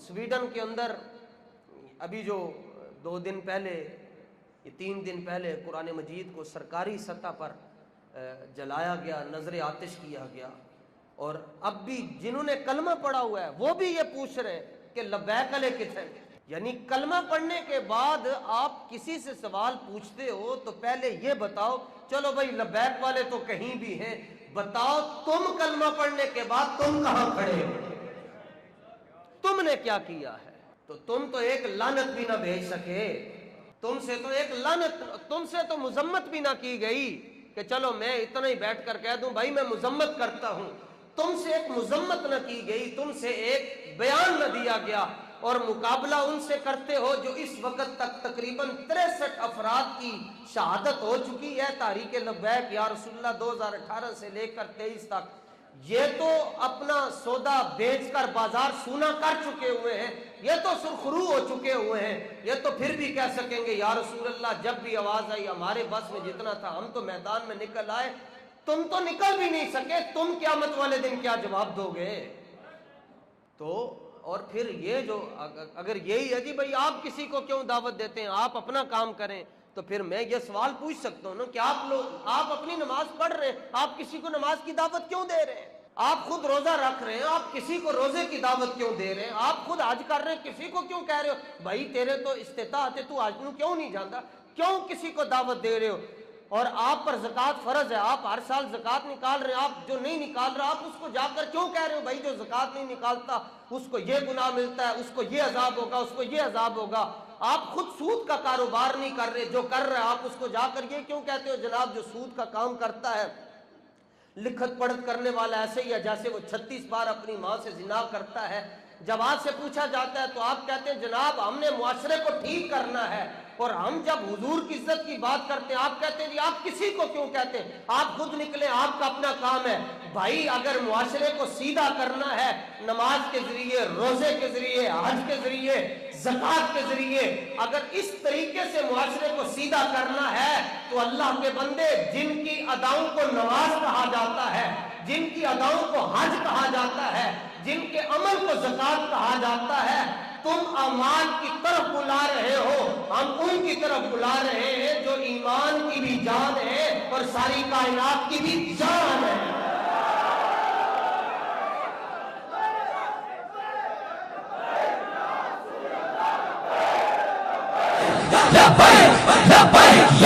Sweden کے اندر ابھی جو 2 دن پہلے یہ 3 دن پہلے قرآن مجید کو سرکاری سطح پر جلایا گیا، نظر آتش کیا گیا، اور اب بھی جنہوں نے کلمہ پڑھا ہوا ہے وہ بھی یہ پوچھ رہے ہیں کہ لبیک علیہ کتنے، یعنی کلمہ پڑھنے کے بعد آپ کسی سے سوال پوچھتے ہو تو پہلے یہ بتاؤ، چلو بھائی لبیک والے تو کہیں بھی ہیں، بتاؤ تم کلمہ پڑھنے کے بعد تم کہاں کھڑے ہو، تم نے کیا کیا ہے؟ تو تم تو ایک لعنت بھی نہ بھیج سکے، تم سے تو ایک لعنت، تم سے تو مذمت بھی نہ کی گئی کہ چلو میں اتنا ہی بیٹھ کر کہہ دوں بھائی میں مذمت کرتا ہوں، تم سے ایک مذمت نہ کی گئی، تم سے ایک بیان نہ دیا گیا، اور مقابلہ ان سے کرتے ہو جو اس وقت تک تقریباً 63 افراد کی شہادت ہو چکی ہے تحریک لبیک یا رسول اللہ 2018 سے لے کر 23 تک، یہ تو اپنا سودا بیچ کر بازار سونا کر چکے ہوئے ہیں، یہ تو سرخرو ہو چکے ہوئے ہیں، یہ تو پھر بھی کہہ سکیں گے یا رسول اللہ جب بھی آواز آئی ہمارے بس میں جتنا تھا ہم تو میدان میں نکل آئے، تم تو نکل بھی نہیں سکے، تم قیامت والے دن کیا جواب دو گے؟ تو اور پھر یہ جو اگر یہی ہے جی بھائی آپ کسی کو کیوں دعوت دیتے ہیں، آپ اپنا کام کریں، تو پھر میں یہ سوال پوچھ سکتا ہوں نا کہ آپ اپنی نماز پڑھ رہے ہیں، آپ کسی کو نماز کی دعوت کیوں دے رہے ہیں؟ آپ خود روزہ رکھ رہے ہیں، آپ کسی کو روزے کی دعوت کیوں دے رہے ہیں؟ آپ خود حج کر رہے ہیں، کسی کو کیوں کہہ رہے ہو بھائی تیرے تو استطاعت ہے تو حج کیوں نہیں جانتا؟ کیوں کسی کو دعوت دے رہے ہو؟ اور آپ پر زکوٰۃ فرض ہے، آپ ہر سال زکوٰۃ نکال رہے ہیں، آپ جو نہیں نکال رہا آپ اس کو جا کر کیوں کہہ رہے ہو بھائی جو زکوٰۃ نہیں نکالتا اس کو یہ گناہ ملتا ہے، اس کو یہ عذاب ہوگا، اس کو یہ عذاب ہوگا؟ آپ خود سود کا کاروبار نہیں کر رہے، جو کر رہے آپ اس کو جا کر یہ کیوں کہتے ہو جناب جو سود کا کام کرتا ہے لکھت پڑھت کرنے والا ایسے ہی ہے جیسے وہ 36 بار اپنی ماں سے زنا کرتا ہے؟ جب آپ سے پوچھا جاتا ہے تو آپ کہتے ہیں جناب ہم نے معاشرے کو ٹھیک کرنا ہے، اور ہم جب حضور کی عزت کی بات کرتے ہیں آپ کہتے ہیں جی آپ کسی کو کیوں کہتے ہیں، آپ خود نکلے، آپ کا اپنا کام ہے۔ بھائی اگر معاشرے کو سیدھا کرنا ہے نماز کے ذریعے، روزے کے ذریعے، حج کے ذریعے، زکوٰۃ کے ذریعے، اگر اس طریقے سے معاشرے کو سیدھا کرنا ہے تو اللہ کے بندے جن کی اداؤں کو نماز کہا جاتا ہے، جن کی اداؤں کو حج کہا جاتا ہے، جن کے عمل کو زکوٰۃ کہا جاتا ہے، تم اعمال کی طرف بلا رہے ہو، ہم ان کی طرف بلا رہے ہیں جو ایمان کی بھی جان ہے اور ساری کائنات کی بھی جان ہے۔ لبیک لبیک